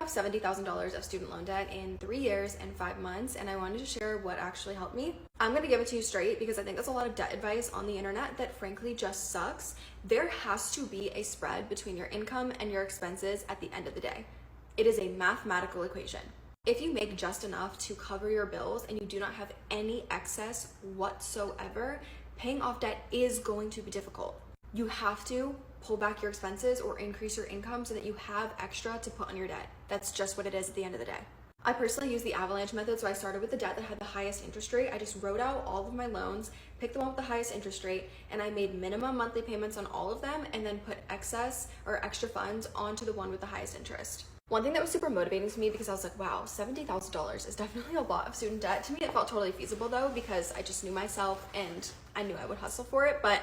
off $70,000 of student loan debt in 3 years and 5 months, and I wanted to share what actually helped me. I'm gonna give it to you straight because I think there's a lot of debt advice on the internet that frankly just sucks. There has to be a spread between your income and your expenses at the end of the day. It is a mathematical equation. If you make just enough to cover your bills and you do not have any excess whatsoever, paying off debt is going to be difficult. You have to pull back your expenses or increase your income so that you have extra to put on your debt. That's just what it is at the end of the day. I personally use the avalanche method, so I started with the debt that had the highest interest rate. I just wrote out all of my loans, picked the one with the highest interest rate, and I made minimum monthly payments on all of them and then put excess or extra funds onto the one with the highest interest. One thing that was super motivating to me, because I was like, wow, $70,000 is definitely a lot of student debt. To me, it felt totally feasible though, because I just knew myself and I knew I would hustle for it. But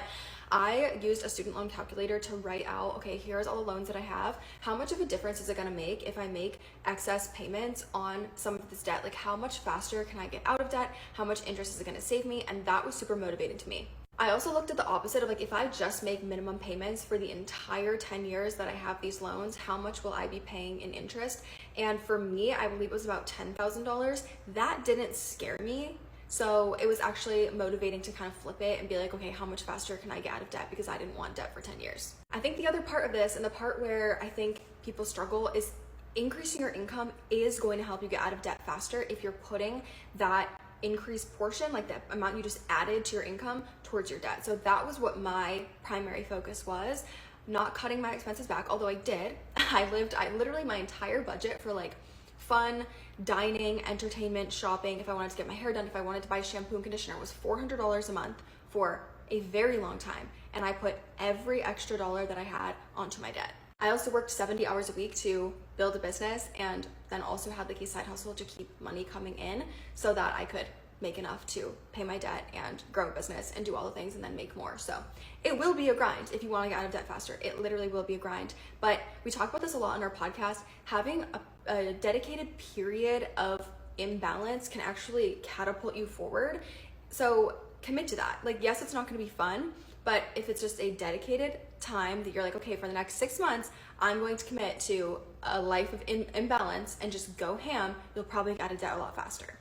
I used a student loan calculator to write out, okay, here's all the loans that I have. How much of a difference is it gonna make if I make excess payments on some of this debt? Like, how much faster can I get out of debt? How much interest is it gonna save me? And that was super motivating to me. I also looked at the opposite of like, if I just make minimum payments for the entire 10 years that I have these loans, how much will I be paying in interest? And for me, I believe it was about $10,000. That didn't scare me. So it was actually motivating to kind of flip it and be like, okay, how much faster can I get out of debt? Because I didn't want debt for 10 years. I think the other part of this, and the part where I think people struggle, is increasing your income is going to help you get out of debt faster if you're putting that increased portion, like the amount you just added to your income, towards your debt. So that was what my primary focus was, not cutting my expenses back, although I did. I literally, my entire budget for like fun, dining, entertainment, shopping, if I wanted to get my hair done, if I wanted to buy shampoo and conditioner, was $400 a month for a very long time. And I put every extra dollar that I had onto my debt. I also worked 70 hours a week to build a business, and then also had like a side hustle to keep money coming in so that I could make enough to pay my debt and grow a business and do all the things and then make more. So it will be a grind if you want to get out of debt faster. It literally will be a grind. But we talk about this a lot on our podcast. Having a dedicated period of imbalance can actually catapult you forward. So commit to that. Like, yes, it's not going to be fun, but if it's just a dedicated time that you're like, okay, for the next 6 months, I'm going to commit to a life of imbalance and just go ham, you'll probably get out of debt a lot faster.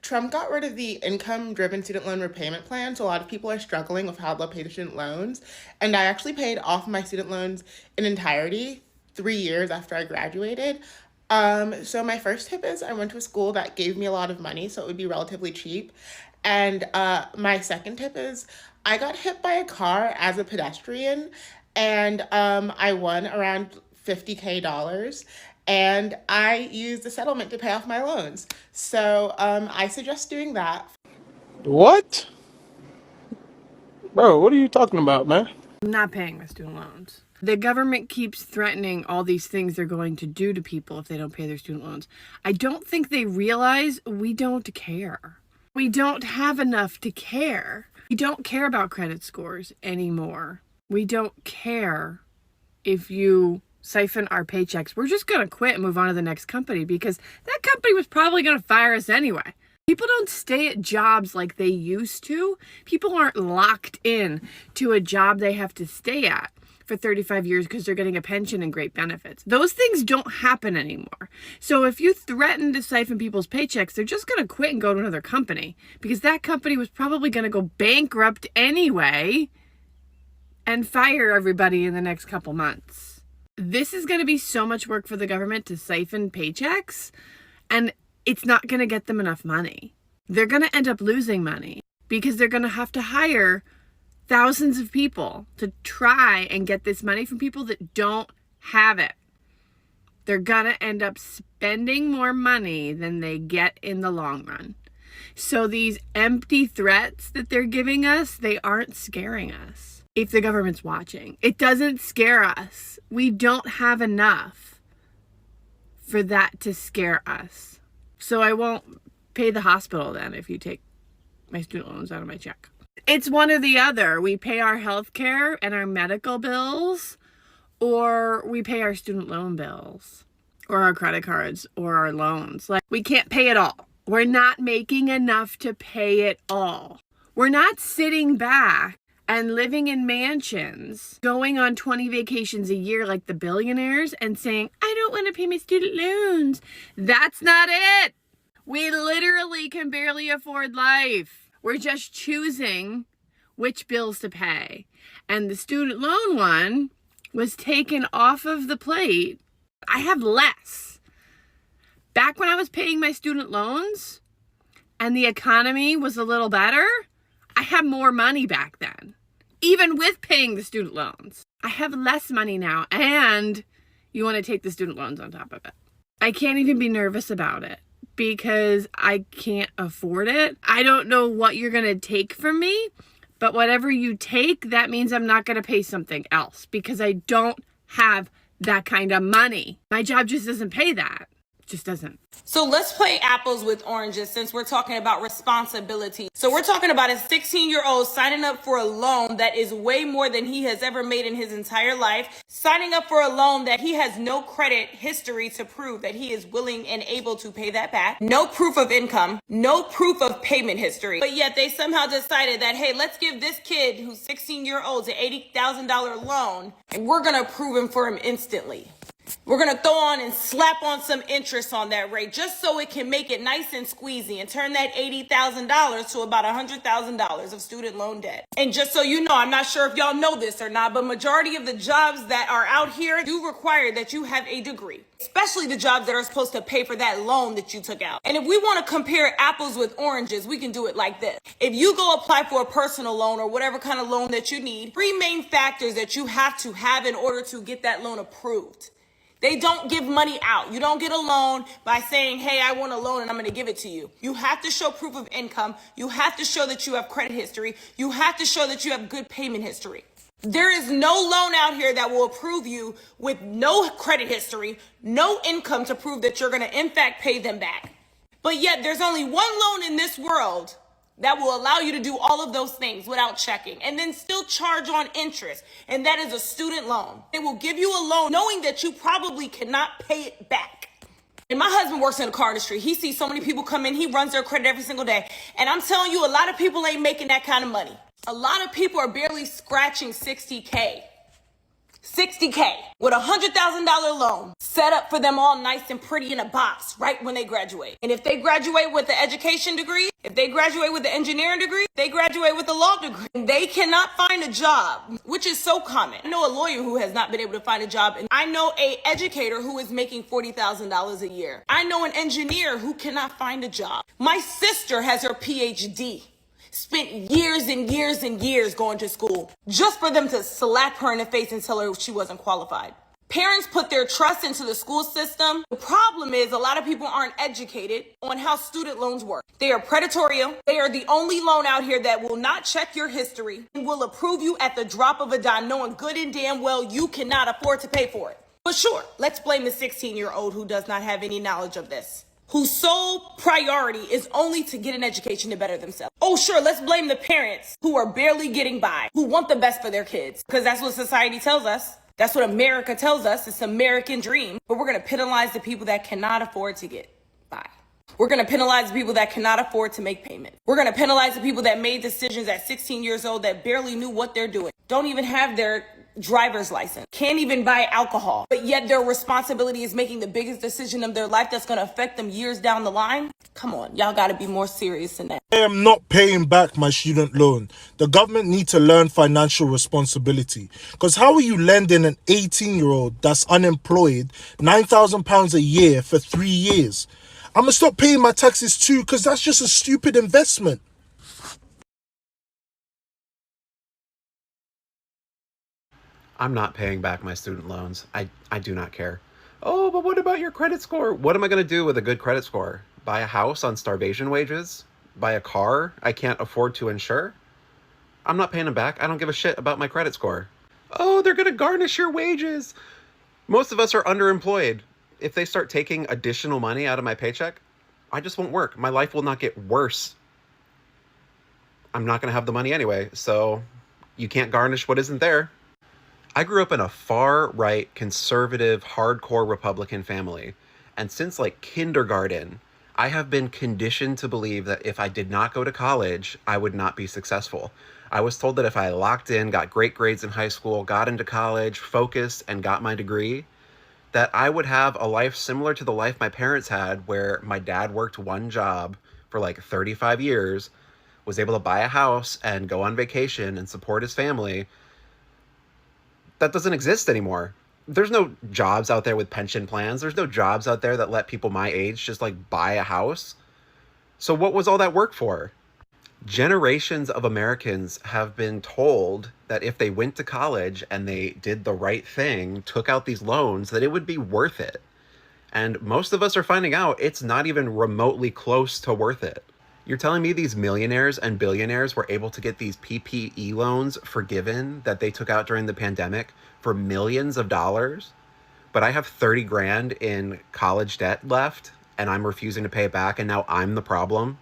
Trump got rid of the income-driven student loan repayment plan, so a lot of people are struggling with how to pay their student loans. And I actually paid off my student loans in entirety 3 years after I graduated. So my first tip is I went to a school that gave me a lot of money, so it would be relatively cheap. And my second tip is I got hit by a car as a pedestrian, and I won around $50K. And I used the settlement to pay off my loans. So I suggest doing that. What? Bro, what are you talking about, man? I'm not paying my student loans. The government keeps threatening all these things they're going to do to people if they don't pay their student loans. I don't think they realize we don't care. We don't have enough to care. We don't care about credit scores anymore. We don't care if you siphon our paychecks. We're just going to quit and move on to the next company because that company was probably going to fire us anyway. People don't stay at jobs like they used to. People aren't locked in to a job they have to stay at for 35 years because they're getting a pension and great benefits. Those things don't happen anymore. So if you threaten to siphon people's paychecks, they're just going to quit and go to another company because that company was probably going to go bankrupt anyway and fire everybody in the next couple months. This is going to be so much work for the government to siphon paychecks, and it's not going to get them enough money. They're going to end up losing money because they're going to have to hire thousands of people to try and get this money from people that don't have it. They're going to end up spending more money than they get in the long run. So these empty threats that they're giving us, they aren't scaring us. If the government's watching, it doesn't scare us. We don't have enough for that to scare us. So I won't pay the hospital then if you take my student loans out of my check. It's one or the other. We pay our health care and our medical bills, or we pay our student loan bills or our credit cards or our loans. Like, we can't pay it all. We're not making enough to pay it all. We're not sitting back and living in mansions, going on 20 vacations a year like the billionaires and saying, I don't want to pay my student loans. That's not it. We literally can barely afford life. We're just choosing which bills to pay. And the student loan one was taken off of the plate. I have less. Back when I was paying my student loans and the economy was a little better, I had more money back then, even with paying the student loans. I have less money now, and you want to take the student loans on top of it. I can't even be nervous about it because I can't afford it. I don't know what you're going to take from me, but whatever you take, that means I'm not going to pay something else because I don't have that kind of money. My job just doesn't pay that. Just doesn't. So let's play apples with oranges since we're talking about responsibility. So we're talking about a 16-year-old signing up for a loan that is way more than he has ever made in his entire life, signing up for a loan that he has no credit history to prove that he is willing and able to pay that back, no proof of income, no proof of payment history. But yet they somehow decided that, hey, let's give this kid who's 16-year-old an $80,000 loan and we're going to approve him for him instantly. We're going to throw on and slap on some interest on that rate just so it can make it nice and squeezy and turn that $80,000 to about $100,000 of student loan debt. And just so you know, I'm not sure if y'all know this or not, but majority of the jobs that are out here do require that you have a degree, especially the jobs that are supposed to pay for that loan that you took out. And if we want to compare apples with oranges, we can do it like this. If you go apply for a personal loan or whatever kind of loan that you need, three main factors that you have to have in order to get that loan approved. They don't give money out. You don't get a loan by saying, hey, I want a loan and I'm going to give it to you. You have to show proof of income. You have to show that you have credit history. You have to show that you have good payment history. There is no loan out here that will approve you with no credit history, no income to prove that you're going to in fact pay them back. But yet there's only one loan in this world that will allow you to do all of those things without checking and then still charge on interest. And that is a student loan. They will give you a loan knowing that you probably cannot pay it back. And my husband works in the car industry. He sees so many people come in. He runs their credit every single day. And I'm telling you, a lot of people ain't making that kind of money. A lot of people are barely scratching 60K. 60K with $100,000 loan set up for them all nice and pretty in a box right when they graduate. And if they graduate with the education degree, if they graduate with the engineering degree, they graduate with the law degree, and they cannot find a job, which is so common. I know a lawyer who has not been able to find a job, and I know an educator who is making $40,000 a year. I know an engineer who cannot find a job. My sister has her PhD. Spent years and years and years going to school just for them to slap her in the face and tell her she wasn't qualified. Parents put their trust into the school system. The problem is a lot of people aren't educated on how student loans work. They are predatory. They are the only loan out here that will not check your history and will approve you at the drop of a dime, knowing good and damn well you cannot afford to pay for it. But sure, let's blame the 16-year-old who does not have any knowledge of this, whose sole priority is only to get an education to better themselves. Oh, sure, let's blame the parents who are barely getting by, who want the best for their kids, because that's what society tells us. That's what America tells us. It's an American dream. But we're going to penalize the people that cannot afford to get by. We're going to penalize the people that cannot afford to make payments. We're going to penalize the people that made decisions at 16 years old that barely knew what they're doing, don't even have their driver's license, can't even buy alcohol, but yet their responsibility is making the biggest decision of their life that's going to affect them years down the line. Come on, y'all got to be more serious than that. I am not paying back my student loan. The government need to learn financial responsibility. Because how are you lending an 18-year-old that's unemployed £9,000 a year for 3 years? I'm going to stop paying my taxes too, because that's just a stupid investment. I'm not paying back my student loans. I do not care. Oh, but what about your credit score? What am I going to do with a good credit score? Buy a house on starvation wages? Buy a car I can't afford to insure? I'm not paying them back. I don't give a shit about my credit score. Oh, they're going to garnish your wages. Most of us are underemployed. If they start taking additional money out of my paycheck, I just won't work. My life will not get worse. I'm not going to have the money anyway, so you can't garnish what isn't there. I grew up in a far-right, conservative, hardcore Republican family, and since like kindergarten, I have been conditioned to believe that if I did not go to college, I would not be successful. I was told that if I locked in, got great grades in high school, got into college, focused, and got my degree, that I would have a life similar to the life my parents had, where my dad worked one job for like 35 years, was able to buy a house and go on vacation and support his family. That doesn't exist anymore. There's no jobs out there with pension plans. There's no jobs out there that let people my age just like buy a house. So what was all that work for? Generations of Americans have been told that if they went to college and they did the right thing, took out these loans, that it would be worth it. And most of us are finding out it's not even remotely close to worth it. You're telling me these millionaires and billionaires were able to get these PPE loans forgiven that they took out during the pandemic for millions of dollars, but I have 30 grand in college debt left and I'm refusing to pay it back, and now I'm the problem?